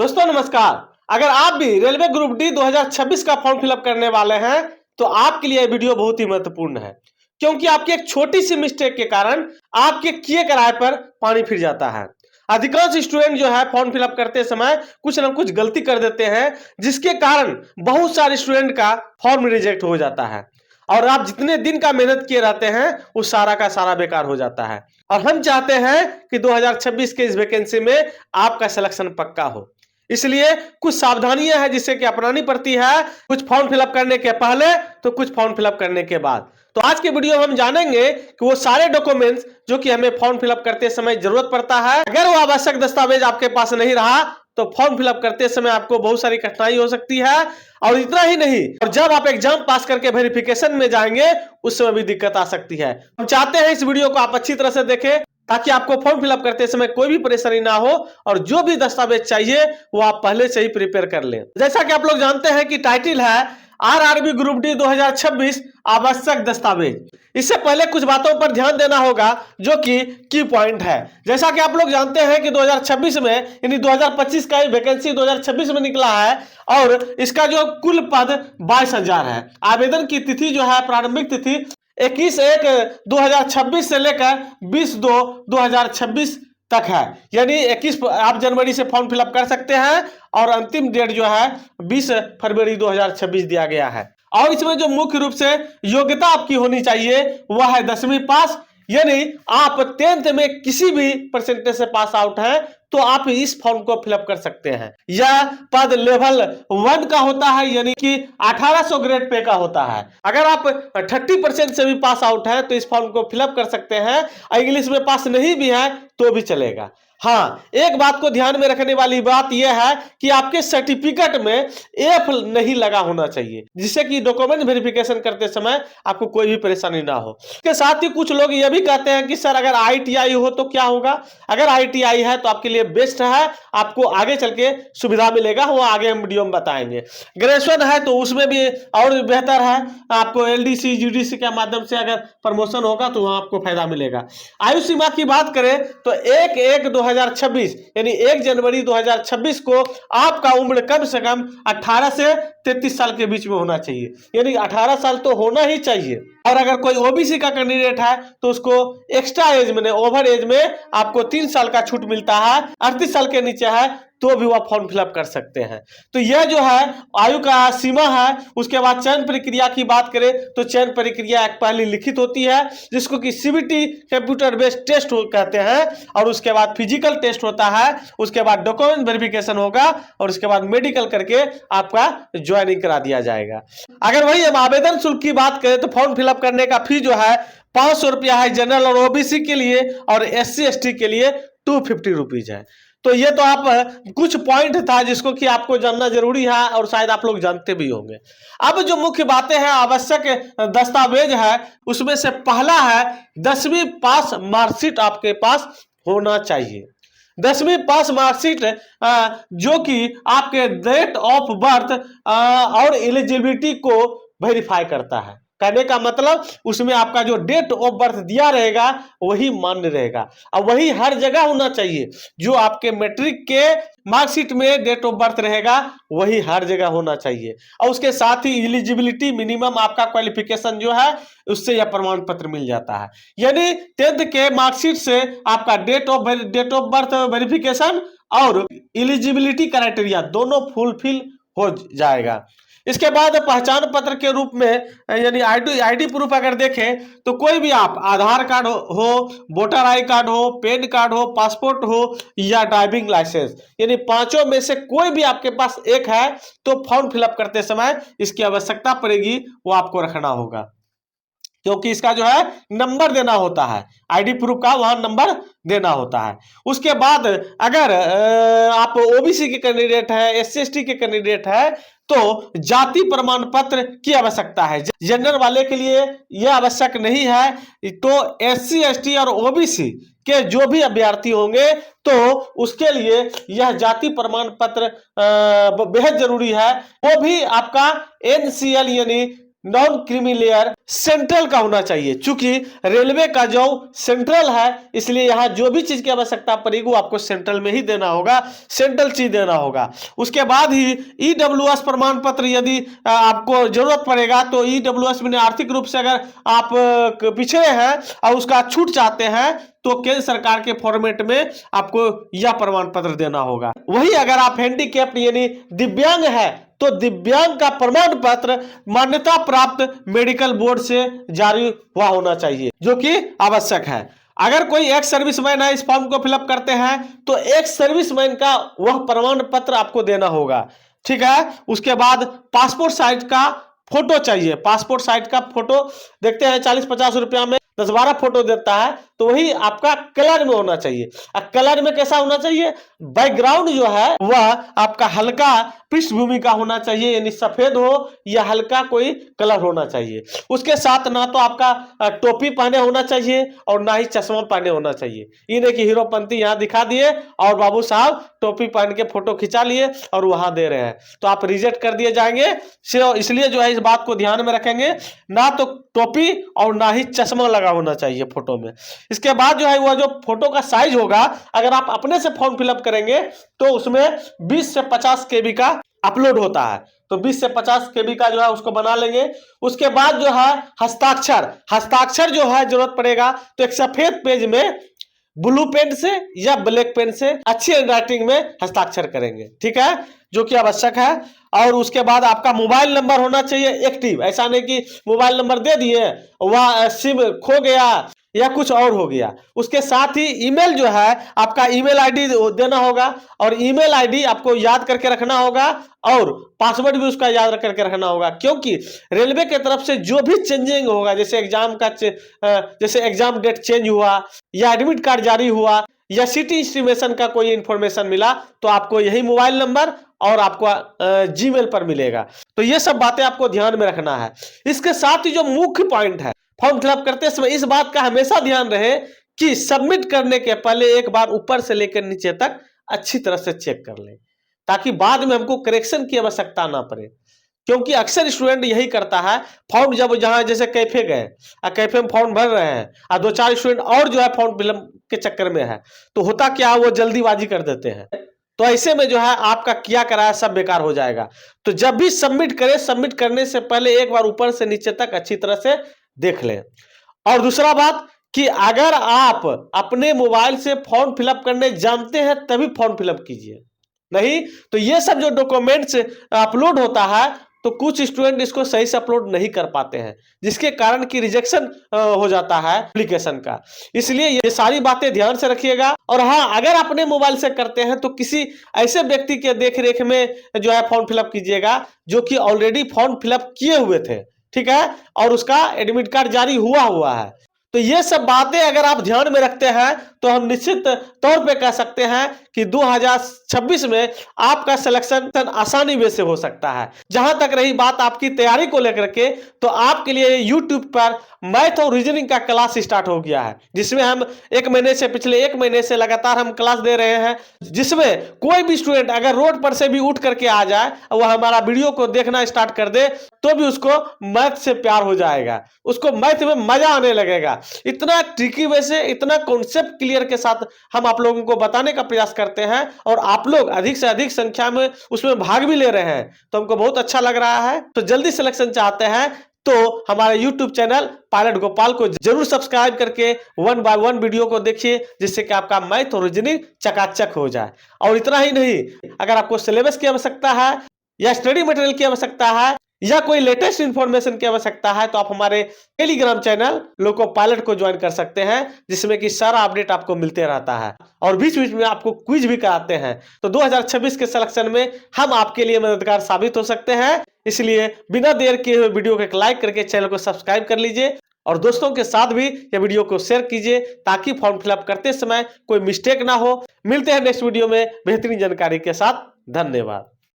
दोस्तों नमस्कार। अगर आप भी रेलवे ग्रुप डी 2026 का फॉर्म फिलअप करने वाले हैं तो आपके लिए यह वीडियो बहुत ही महत्वपूर्ण है, क्योंकि आपकी एक छोटी सी मिस्टेक के कारण आपके किए कराए पर पानी फिर जाता है। अधिकांश स्टूडेंट जो है फॉर्म फिलअप करते समय कुछ ना कुछ गलती कर देते हैं, जिसके कारण बहुत सारे स्टूडेंट का फॉर्म रिजेक्ट हो जाता है और आप जितने दिन का मेहनत किए रहते हैं वो सारा का सारा बेकार हो जाता है। और हम चाहते हैं कि 2026 के इस वैकेंसी में आपका सिलेक्शन पक्का हो, इसलिए कुछ सावधानियां हैं जिससे कि अपनानी पड़ती है, कुछ फॉर्म फिलअप करने के पहले तो कुछ फॉर्म फिलअप करने के बाद। तो आज के वीडियो में हम जानेंगे कि वो सारे डॉक्यूमेंट्स जो कि हमें फॉर्म फिलअप करते समय जरूरत पड़ता है, अगर वो आवश्यक दस्तावेज आपके पास नहीं रहा तो फॉर्म फिलअप करते समय आपको बहुत सारी कठिनाई हो सकती है। और इतना ही नहीं, और जब आप एग्जाम पास करके वेरिफिकेशन में जाएंगे उस समय भी दिक्कत आ सकती है। हम चाहते हैं इस वीडियो को आप अच्छी तरह से देखें ताकि आपको फॉर्म फिलअप करते समय कोई भी परेशानी ना हो और जो भी दस्तावेज चाहिए वो आप पहले से ही प्रिपेयर कर लें। जैसा कि आप लोग जानते हैं कि टाइटल है आरआरबी ग्रुप डी 2026 आवश्यक दस्तावेज। इससे पहले कुछ बातों पर ध्यान देना होगा जो कि की पॉइंट है। जैसा कि आप लोग जानते हैं कि 2026 में यानी 2025 का वैकेंसी 2026 में निकला है और इसका जो कुल पद 22,000 है। आवेदन की तिथि जो है प्रारंभिक तिथि 21/1/2026 से लेकर 20/2/2026 तक है, यानी 21 आप जनवरी से फॉर्म फिलअप कर सकते हैं और अंतिम डेट जो है 20 फरवरी 2026 दिया गया है। और इसमें जो मुख्य रूप से योग्यता आपकी होनी चाहिए वह है 10वीं पास, यानी आप 10th में किसी भी परसेंटेज से पास आउट हैं तो आप इस फॉर्म को फिलअप कर सकते हैं। यह पद लेवल 1 का होता है, यानी कि 1800 ग्रेड पे का होता है। अगर आप 30% से भी पास आउट हैं तो इस फॉर्म को फिलअप कर सकते हैं। इंग्लिश में पास नहीं भी है तो भी चलेगा। हाँ, एक बात को ध्यान में रखने वाली बात यह है कि आपके सर्टिफिकेट में एफ नहीं लगा होना चाहिए, जिससे कि डॉक्यूमेंट वेरिफिकेशन करते समय आपको कोई भी परेशानी ना हो। इसके साथ ही कुछ लोग यह भी कहते हैं कि सर अगर ITI हो तो क्या होगा। अगर ITI है तो आपके लिए बेस्ट है, आपको आगे चल के सुविधा मिलेगा, वो आगे हम वीडियो में बताएंगे। ग्रेजुएशन है तो उसमें भी और बेहतर है, आपको LDC GDC के माध्यम से अगर प्रमोशन होगा तो वहां आपको फायदा मिलेगा। आयु सीमा की बात करें तो 1/1/2026 यानी 1 जनवरी 2026 को आपका उम्र कम से कम 18 से 33 साल के बीच में होना चाहिए, यानी 18 साल तो होना ही चाहिए। और अगर कोई ओबीसी का कैंडिडेट है तो उसको एक्स्ट्रा एज में ओवर एज में आपको 3 साल का छूट मिलता है। 38 साल के नीचे है तो भी वह फॉर्म फिलअप कर सकते हैं। तो यह जो है आयु का सीमा है। उसके बाद चयन प्रक्रिया की बात करें तो चयन प्रक्रिया एक पहली लिखित होती है जिसको कि CBT कंप्यूटर बेस्ड टेस्ट कहते हैं, और उसके बाद फिजिकल टेस्ट होता है, उसके बाद डॉक्यूमेंट वेरिफिकेशन होगा और उसके बाद मेडिकल करके आपका ज्वाइनिंग करा दिया जाएगा। अगर वही हम आवेदन शुल्क की बात करें तो फॉर्म फिलअप करने का फी जो है 500 रुपया है जनरल और OBC के लिए, और SC ST के लिए 250 रुपीज है। तो ये तो आप कुछ पॉइंट था जिसको कि आपको जानना जरूरी है और शायद आप लोग जानते भी होंगे। अब जो मुख्य बातें हैं आवश्यक दस्तावेज है उसमें से पहला है 10वीं पास मार्कशीट आपके पास होना चाहिए। 10वीं पास मार्कशीट जो कि आपके डेट ऑफ बर्थ और एलिजिबिलिटी को वेरीफाई करता है। कहने का मतलब उसमें आपका जो डेट ऑफ बर्थ दिया रहेगा वही मान्य रहेगा और वही हर जगह होना चाहिए। जो आपके मैट्रिक के मार्कशीट में डेट ऑफ बर्थ रहेगा वही हर जगह होना चाहिए। और उसके साथ ही एलिजिबिलिटी मिनिमम आपका क्वालिफिकेशन जो है उससे यह प्रमाण पत्र मिल जाता है, यानी 10th के मार्कशीट से आपका डेट ऑफ बर्थ वेरिफिकेशन और एलिजिबिलिटी क्राइटेरिया दोनों फुलफिल हो जाएगा। इसके बाद पहचान पत्र के रूप में यानी आईडी प्रूफ अगर देखें तो कोई भी आप आधार कार्ड हो, वोटर आई कार्ड हो, पैन कार्ड हो, पासपोर्ट हो या ड्राइविंग लाइसेंस, यानी पांचों में से कोई भी आपके पास एक है तो फॉर्म फिलअप करते समय इसकी आवश्यकता पड़ेगी, वो आपको रखना होगा, क्योंकि इसका जो है नंबर देना होता है। आईडी प्रूफ का वहां नंबर देना होता है। उसके बाद अगर आप ओबीसी के कैंडिडेट है, SC ST के कैंडिडेट है तो जाति प्रमाण पत्र की आवश्यकता है। जनरल वाले के लिए यह आवश्यक नहीं है। तो SC ST और OBC के जो भी अभ्यर्थी होंगे तो उसके लिए यह जाति प्रमाण पत्र बेहद जरूरी है। वो भी आपका NCL यानी नॉन क्रीमी लेयर सेंट्रल का होना चाहिए। चूंकि रेलवे का जो सेंट्रल है, इसलिए यहाँ जो भी चीज की आवश्यकता पड़ेगी वो आपको सेंट्रल में ही देना होगा, सेंट्रल चीज देना होगा। उसके बाद ही ईडब्ल्यूएस प्रमाण पत्र यदि आपको जरूरत पड़ेगा तो ईडब्ल्यूएस में आर्थिक रूप से अगर आप पिछड़े हैं और उसका छूट चाहते हैं तो केंद्र सरकार के फॉर्मेट में आपको यह प्रमाण पत्र देना होगा। वही अगर आप हैंडीकैप्ड यानी दिव्यांग है तो दिव्यांग का प्रमाण पत्र मान्यता प्राप्त मेडिकल बोर्ड से जारी हुआ होना चाहिए, जो कि आवश्यक है। अगर कोई एक्स सर्विसमैन है, इस फॉर्म को फिलअप करते हैं तो एक्स सर्विसमैन का वह प्रमाण पत्र आपको देना होगा, ठीक है। उसके बाद पासपोर्ट साइज का फोटो चाहिए। पासपोर्ट साइज का फोटो देखते हैं 40-50 रुपया में 10-12 फोटो देता है, तो वही आपका कलर में होना चाहिए। कलर में कैसा होना चाहिए? बैकग्राउंड जो है वह आपका हल्का पृष्ठभूमि का होना चाहिए, यानी सफेद हो या हल्का कोई कलर होना चाहिए। उसके साथ ना तो आपका टोपी पहने होना चाहिए और ना ही चश्मा पहने होना चाहिए। ये नहीं कि हीरोपंती यहाँ दिखा दिए और बाबू साहब टोपी पहन के फोटो खिंचा लिए और वहां दे रहे हैं, तो आप रिजेक्ट कर दिए जाएंगे। इसलिए जो है इस बात को ध्यान में रखेंगे, ना तो टोपी और ना ही चश्मा लगा होना चाहिए फोटो में। इसके बाद जो है वह जो फोटो का साइज होगा, अगर आप अपने से फॉर्म फिलअप करेंगे तो उसमें 20 से 50 KB का अपलोड होता है, तो 20 से 50 KB का जो है उसको बना लेंगे। उसके बाद जो है हस्ताक्षर जो है जरूरत पड़ेगा, तो एक सफेद पेज में ब्लू पेन से या ब्लैक पेन से अच्छी हैंडराइटिंग में हस्ताक्षर करेंगे, ठीक है, जो कि आवश्यक है। और उसके बाद आपका मोबाइल नंबर होना चाहिए एक्टिव। ऐसा नहीं कि मोबाइल नंबर दे दिए वह सिम खो गया या कुछ और हो गया। उसके साथ ही ईमेल जो है आपका ईमेल आईडी देना होगा, और ईमेल आईडी आपको याद करके रखना होगा और पासवर्ड भी उसका याद करके रखना होगा। क्योंकि रेलवे की तरफ से जो भी चेंजिंग होगा, जैसे एग्जाम डेट चेंज हुआ या एडमिट कार्ड जारी हुआ या सिटी इंस्टीमेशन का कोई इंफॉर्मेशन मिला, तो आपको यही मोबाइल नंबर और आपको जीमेल पर मिलेगा। तो ये सब बातें आपको ध्यान में रखना है। इसके साथ ही जो मुख्य पॉइंट है, फॉर्म फिलअप करते समय इस बात का हमेशा ध्यान रहे कि सबमिट करने के पहले एक बार ऊपर से लेकर नीचे तक अच्छी तरह से चेक कर लें, ताकि बाद में हमको करेक्शन की आवश्यकता ना पड़े। क्योंकि अक्सर स्टूडेंट यही करता है, फॉर्म जब जहां जैसे कैफे गए और कैफे में फॉर्म भर रहे हैं और 2-4 स्टूडेंट और जो है फॉर्म फिलअप के चक्कर में है, तो होता क्या, वो जल्दीबाजी कर देते हैं। तो ऐसे में जो है आपका किया कराया सब बेकार हो जाएगा। तो जब भी सबमिट करें, सबमिट करने से पहले एक बार ऊपर से नीचे तक अच्छी तरह से देख लें। और दूसरा बात कि अगर आप अपने मोबाइल से फॉर्म फिलअप करने जानते हैं तभी फॉर्म फिलअप कीजिए, नहीं तो ये सब जो डॉक्यूमेंट्स अपलोड होता है तो कुछ स्टूडेंट इसको सही से अपलोड नहीं कर पाते हैं, जिसके कारण कि रिजेक्शन हो जाता है एप्लीकेशन का। इसलिए ये सारी बातें ध्यान से रखिएगा। और हाँ, अगर अपने मोबाइल से करते हैं तो किसी ऐसे व्यक्ति के देखरेख में जो है फॉर्म फिलअप कीजिएगा जो कि ऑलरेडी फॉर्म फिलअप किए हुए थे, ठीक है, और उसका एडमिट कार्ड जारी हुआ है। तो ये सब बातें अगर आप ध्यान में रखते हैं तो हम निश्चित तौर पे कह सकते हैं कि 2026 में आपका सिलेक्शन आसानी वे से हो सकता है। जहां तक रही बात आपकी तैयारी को लेकर के, तो आपके लिए यूट्यूब पर मैथ और रीजनिंग का क्लास स्टार्ट हो गया है, जिसमें हम पिछले एक महीने से लगातार हम क्लास दे रहे हैं, जिसमें कोई भी स्टूडेंट अगर रोड पर से भी उठ करके आ जाए, वह हमारा वीडियो को देखना स्टार्ट कर दे, तो भी उसको मैथ से प्यार हो जाएगा, उसको मैथ में मजा आने लगेगा। इतना ट्रिकी वे से, इतना कॉन्सेप्ट क्लियर के साथ हम आप लोगों को बताने का प्रयास करते हैं, और आप लोग अधिक से अधिक संख्या में उसमें भाग भी ले रहे हैं, तो हमको बहुत अच्छा लग रहा है। तो जल्दी सिलेक्शन चाहते हैं तो हमारे YouTube चैनल पायलट गोपाल को जरूर सब्सक्राइब करके 1 बाय 1 वीडियो को देखिए, जिससे कि आपका मैथ और रीजनिंग चकाचक हो जाए। और इतना ही नहीं, अगर आपको सिलेबस की आवश्यकता है या स्टडी मटेरियल की आवश्यकता है या कोई लेटेस्ट इंफॉर्मेशन की आवश्यकता है, तो आप हमारे टेलीग्राम चैनल लोको पायलट को ज्वाइन कर सकते हैं, जिसमें कि सारा अपडेट आपको मिलते रहता है और बीच बीच में आपको क्विज भी कराते हैं। तो 2026 के सिलेक्शन में हम आपके लिए मददगार साबित हो सकते हैं। इसलिए बिना देर किए हुए वीडियो को एक लाइक करके चैनल को सब्सक्राइब कर लीजिए और दोस्तों के साथ भी यह वीडियो को शेयर कीजिए, ताकि फॉर्म फिलअप करते समय कोई मिस्टेक ना हो। मिलते हैं नेक्स्ट वीडियो में बेहतरीन जानकारी के साथ। धन्यवाद।